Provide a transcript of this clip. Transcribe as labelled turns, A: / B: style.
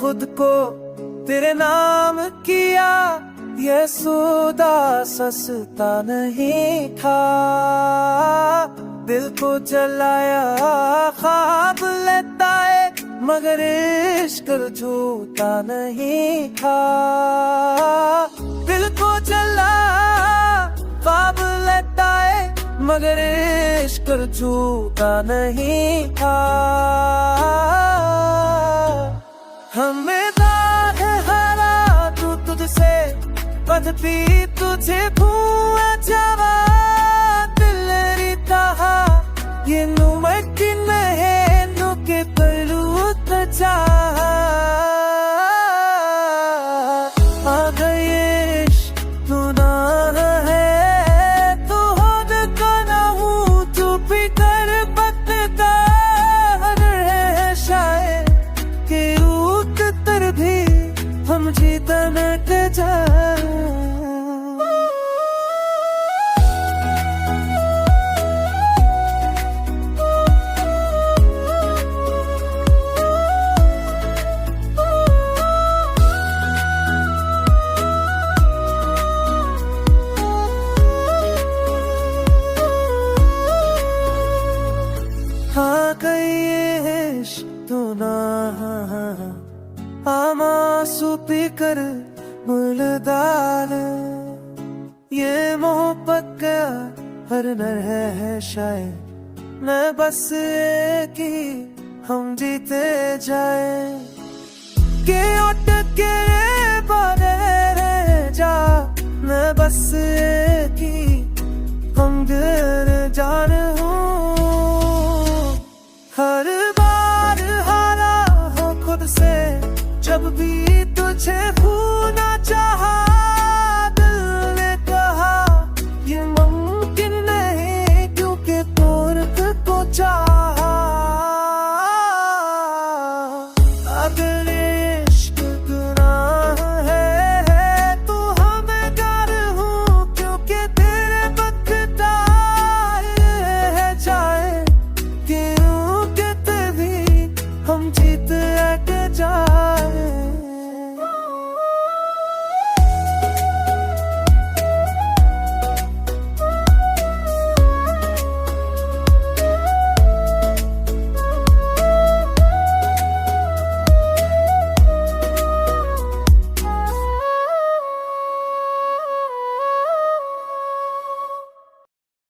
A: खुद को तेरे नाम किया, ये सौदा सस्ता नहीं था। दिल को जलाया ख्वाब लेता है, मगर इश्क झूठा नहीं था। दिल को जलाया ख्वाब लेता है, मगर इश्क झूठा नहीं था। हमें दाग हरा तू तुझसे बदती तुझे भूला जावा। दिल रिता ये नुमटी नहीं नुके पलू तजा। आ गए इश्क तू ना है, तू खुद का ना हूँ, तू भी कर बकता है शायद कि रूट तर भी हम जीतना जा। हाँ कई इश्क तो ना आमासू पी कर मुलदार, ये मोहब्बत का हर नर है शायद, मैं बस कि हम जीते जाए। के उठ के बारे रह जा, मैं बस